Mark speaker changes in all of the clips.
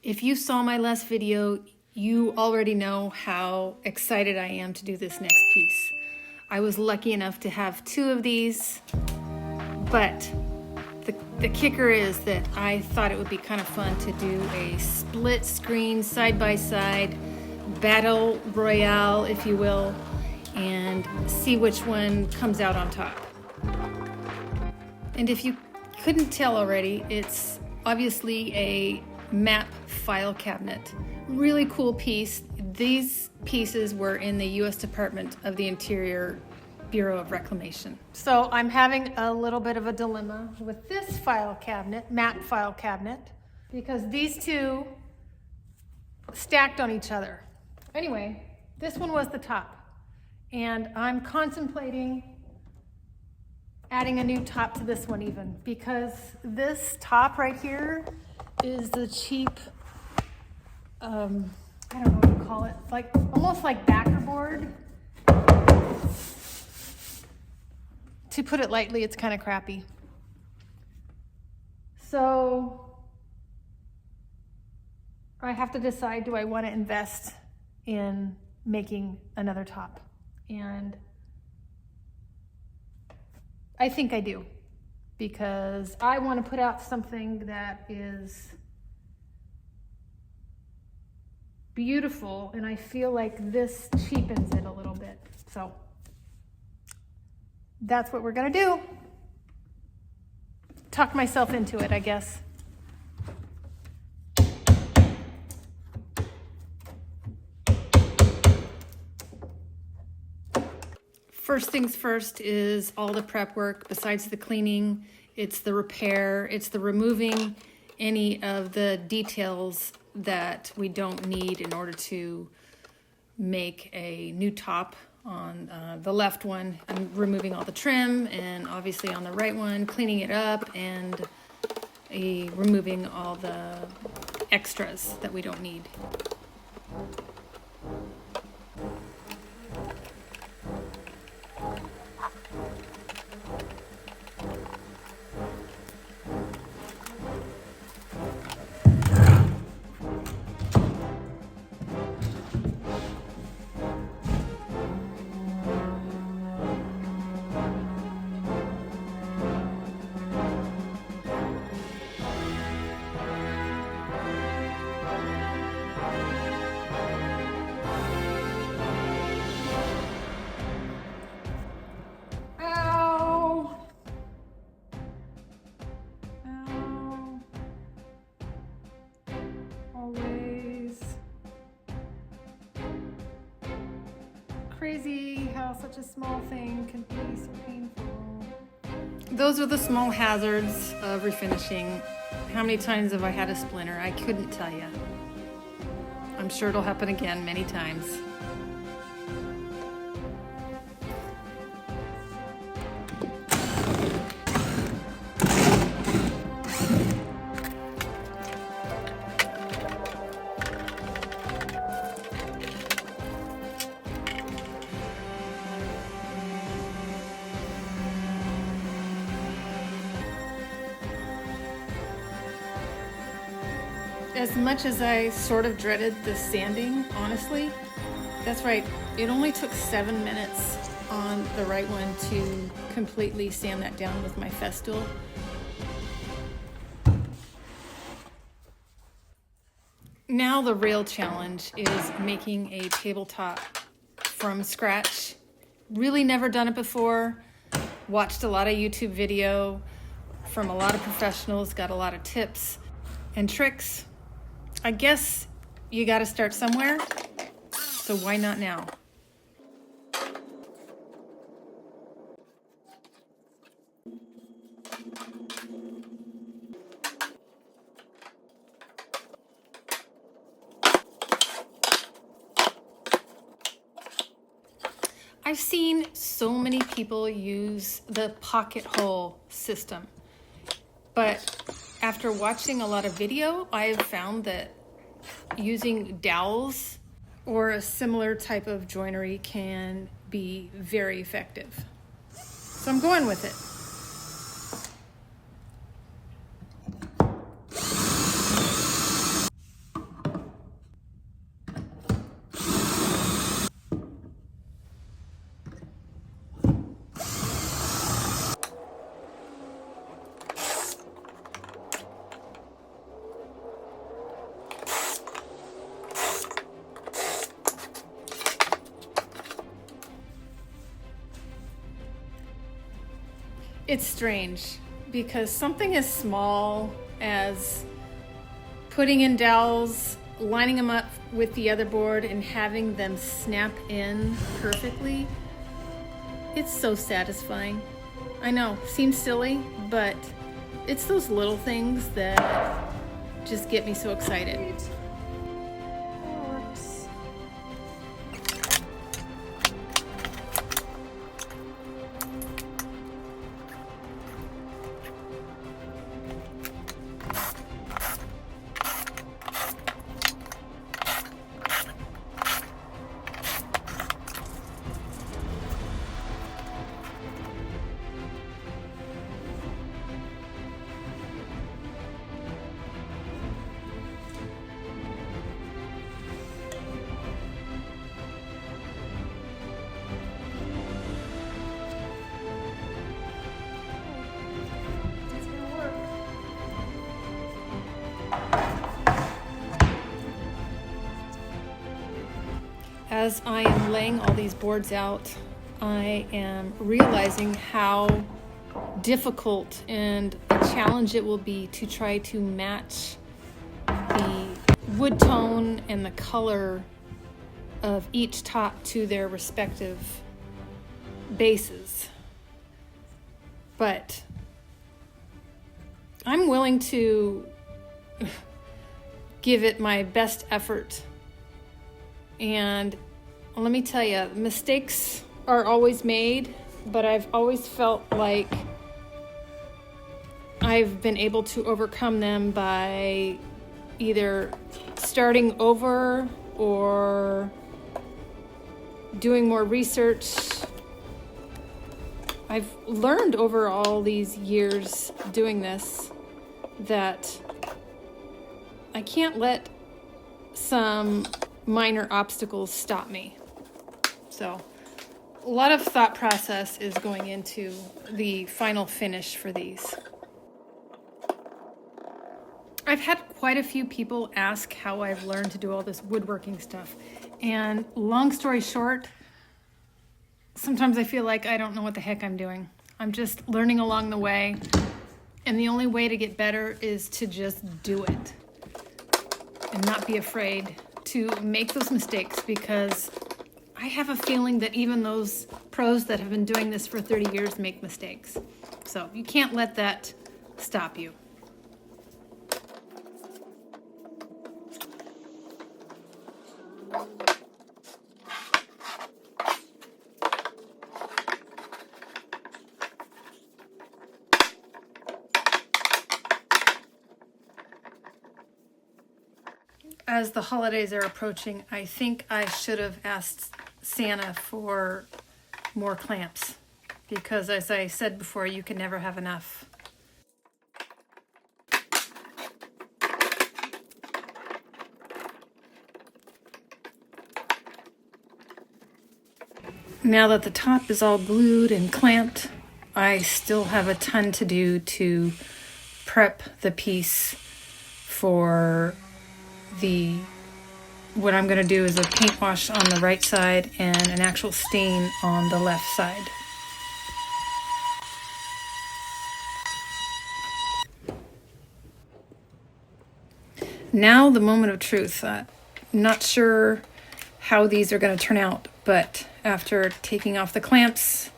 Speaker 1: If you saw my last video, you already know how excited I am to do this next piece. I was lucky enough to have 2 of these, but the kicker is that I thought it would be kind of fun to do a split screen side-by-side battle royale, if you will, and see which one comes out on top. And if you couldn't tell already, it's obviously a map file cabinet. Really cool piece. These pieces were in the U.S. Department of the Interior Bureau of Reclamation. So I'm having a little bit of a dilemma with this file cabinet, map file cabinet, because these 2 stacked on each other. Anyway, this one was the top, and I'm contemplating adding a new top to this one even, because this top right here is the cheap, I don't know what to call it, like almost like backer board. To put it lightly, it's kind of crappy. So I have to decide, do I want to invest in making another top? And I think I do, because I want to put out something that is beautiful, and I feel like this cheapens it a little bit. So that's what we're gonna do. Talk myself into it, I guess. First things first is all the prep work. Besides the cleaning, it's the repair, it's the removing any of the details that we don't need in order to make a new top. On the left one, I'm removing all the trim, and obviously on the right one, cleaning it up and removing all the extras that we don't need. Crazy how such a small thing can be so painful. Those are the small hazards of refinishing. How many times have I had a splinter? I couldn't tell you. I'm sure it'll happen again many times. As much as I sort of dreaded the sanding, honestly, that's right, it only took 7 minutes on the right one to completely sand that down with my Festool. Now the real challenge is making a tabletop from scratch. Really never done it before. Watched a lot of YouTube video from a lot of professionals, got a lot of tips and tricks. I guess you got to start somewhere, so why not now? I've seen so many people use the pocket hole system, but after watching a lot of video, I have found that using dowels or a similar type of joinery can be very effective. So I'm going with it. It's strange because something as small as putting in dowels, lining them up with the other board and having them snap in perfectly, it's so satisfying. I know, seems silly, but it's those little things that just get me so excited. As I am laying all these boards out, I am realizing how difficult and a challenge it will be to try to match the wood tone and the color of each top to their respective bases. But I'm willing to give it my best effort. And let me tell you, mistakes are always made, but I've always felt like I've been able to overcome them by either starting over or doing more research. I've learned over all these years doing this that I can't let some minor obstacles stop me. So a lot of thought process is going into the final finish for these. I've had quite a few people ask how I've learned to do all this woodworking stuff. And long story short, sometimes I feel like I don't know what the heck I'm doing. I'm just learning along the way. And the only way to get better is to just do it and not be afraid to make those mistakes, because I have a feeling that even those pros that have been doing this for 30 years make mistakes. So you can't let that stop you. As the holidays are approaching, I think I should have asked Santa for more clamps, because as I said before, you can never have enough. Now that the top is all glued and clamped, I still have a ton to do to prep the piece for what I'm going to do is a paint wash on the right side and an actual stain on the left side. Now the moment of truth. I'm not sure how these are going to turn out, but after taking off the clamps,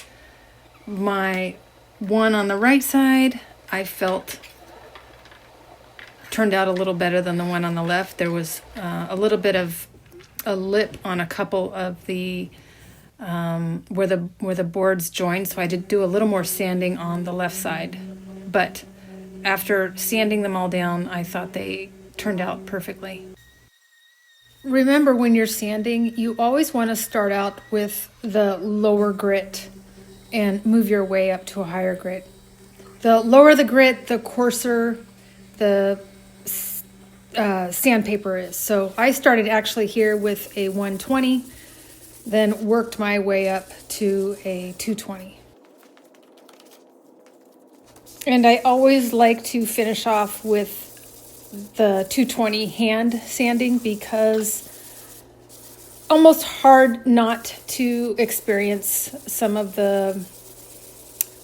Speaker 1: my one on the right side I felt turned out a little better than the one on the left. There was a little bit of a lip on a couple of the where the boards joined, so I did do a little more sanding on the left side. But after sanding them all down, I thought they turned out perfectly. Remember, when you're sanding, you always want to start out with the lower grit and move your way up to a higher grit. The lower the grit, the coarser the sandpaper is. So I started actually here with a 120, then worked my way up to a 220. And I always like to finish off with the 220 hand sanding, because almost hard not to experience some of the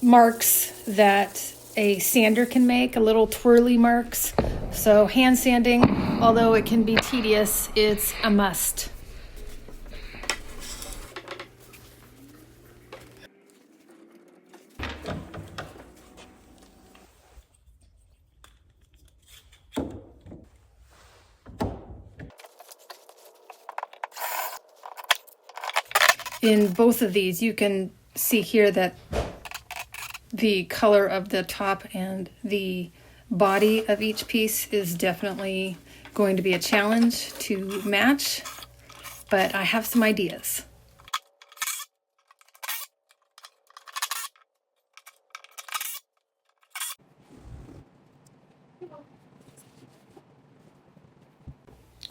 Speaker 1: marks that a sander can make, a little twirly marks. So hand sanding, although it can be tedious, it's a must. In both of these, you can see here that the color of the top and the body of each piece is definitely going to be a challenge to match, but I have some ideas.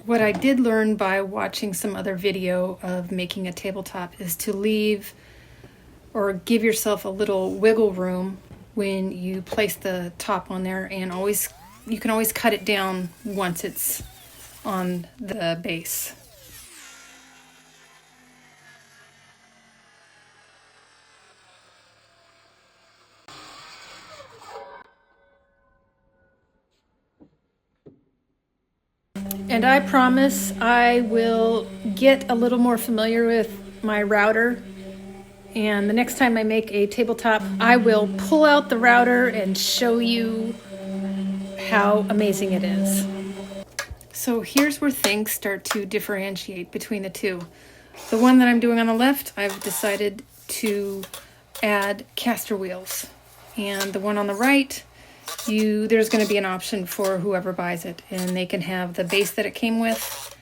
Speaker 1: What I did learn by watching some other video of making a tabletop is to leave or give yourself a little wiggle room when you place the top on there, and you can always cut it down once it's on the base. And I promise I will get a little more familiar with my router, and the next time I make a tabletop, I will pull out the router and show you how amazing it is. So here's where things start to differentiate between the two. The one that I'm doing on the left, I've decided to add caster wheels. And the one on the right, there's going to be an option for whoever buys it, and they can have the base that it came with,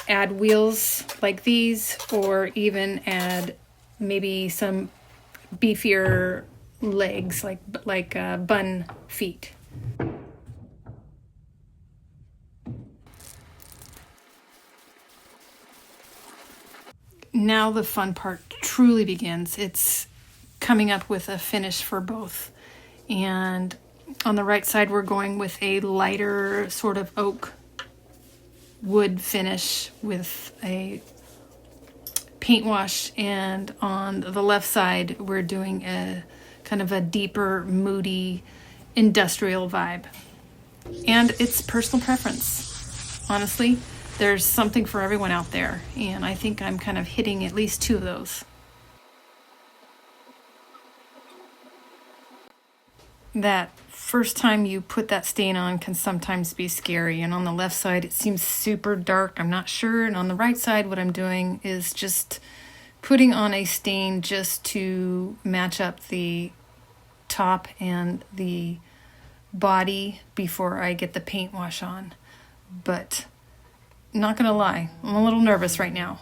Speaker 1: add wheels like these, or even add maybe some beefier legs like bun feet. Now the fun part truly begins. It's coming up with a finish for both. And on the right side, we're going with a lighter sort of oak wood finish with a paint wash, and on the left side, we're doing a kind of a deeper, moody, industrial vibe. And it's personal preference. Honestly, there's something for everyone out there, and I think I'm kind of hitting at least two of those. That first time you put that stain on can sometimes be scary, and on the left side it seems super dark, I'm not sure, and on the right side what I'm doing is just putting on a stain just to match up the top and the body before I get the paint wash on. But not gonna lie, I'm a little nervous right now.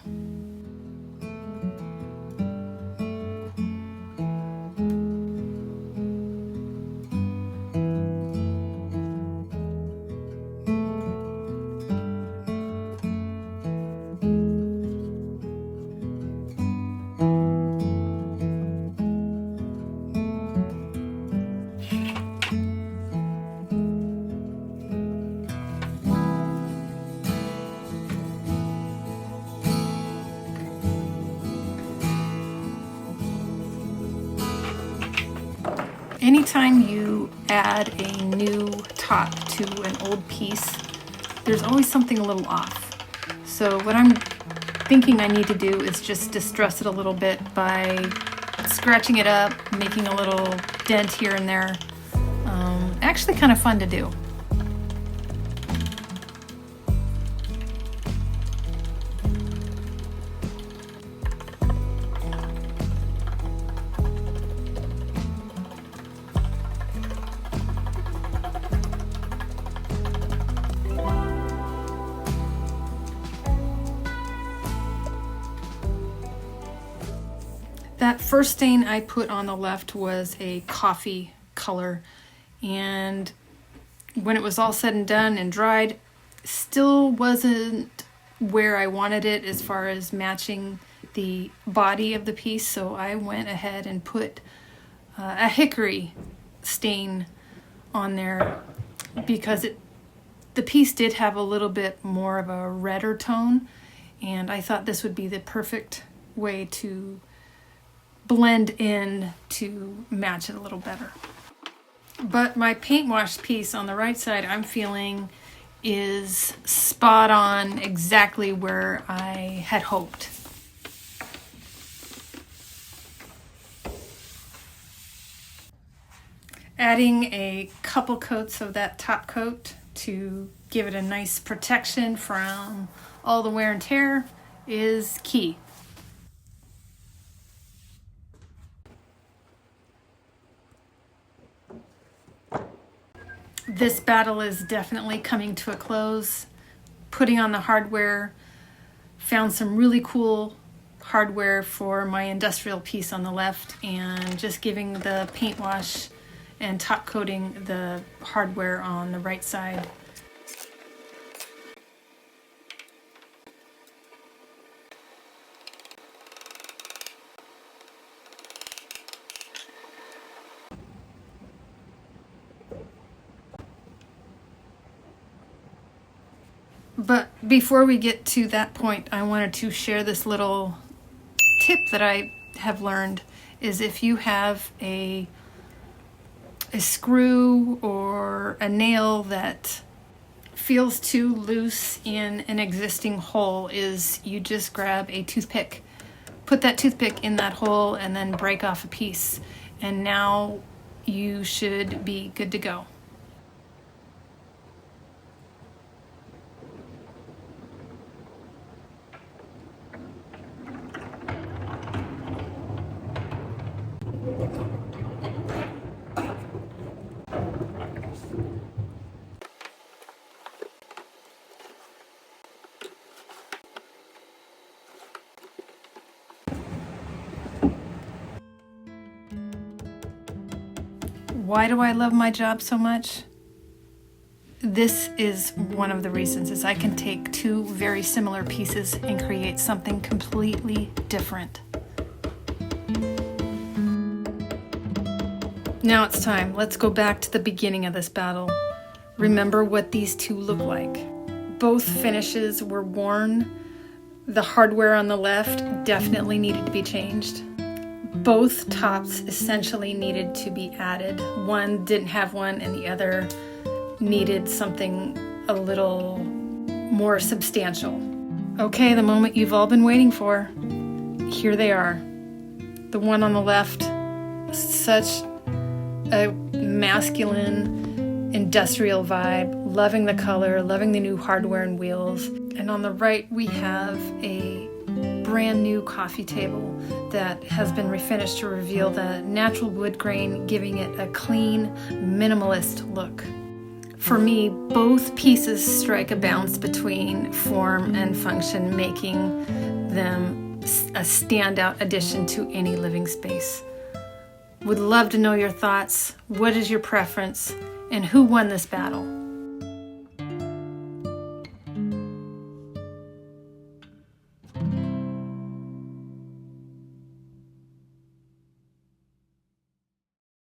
Speaker 1: Anytime you add a new top to an old piece, there's always something a little off. So what I'm thinking I need to do is just distress it a little bit by scratching it up, making a little dent here and there. Actually kind of fun to do. That first stain I put on the left was a coffee color, and when it was all said and done and dried, still wasn't where I wanted it as far as matching the body of the piece, so I went ahead and put a hickory stain on there because the piece did have a little bit more of a redder tone, and I thought this would be the perfect way to blend in to match it a little better. But my paint wash piece on the right side, I'm feeling is spot on, exactly where I had hoped. Adding a couple coats of that top coat to give it a nice protection from all the wear and tear is key. This battle is definitely coming to a close. Putting on the hardware, found some really cool hardware for my industrial piece on the left, and just giving the paint wash and top coating the hardware on the right side. But before we get to that point, I wanted to share this little tip that I have learned, is if you have a screw or a nail that feels too loose in an existing hole, is you just grab a toothpick, put that toothpick in that hole, and then break off a piece. And now you should be good to go. Why do I love my job so much? This is one of the reasons, is I can take two very similar pieces and create something completely different. Now it's time. Let's go back to the beginning of this battle. Remember what these two look like. Both finishes were worn. The hardware on the left definitely needed to be changed. Both tops essentially needed to be added. One didn't have one, and the other needed something a little more substantial. Okay, the moment you've all been waiting for. Here they are. The one on the left, such a masculine, industrial vibe, loving the color, loving the new hardware and wheels. And on the right, we have a brand new coffee table that has been refinished to reveal the natural wood grain, giving it a clean, minimalist look. For me, both pieces strike a balance between form and function, making them a standout addition to any living space. Would love to know your thoughts. What is your preference? And who won this battle?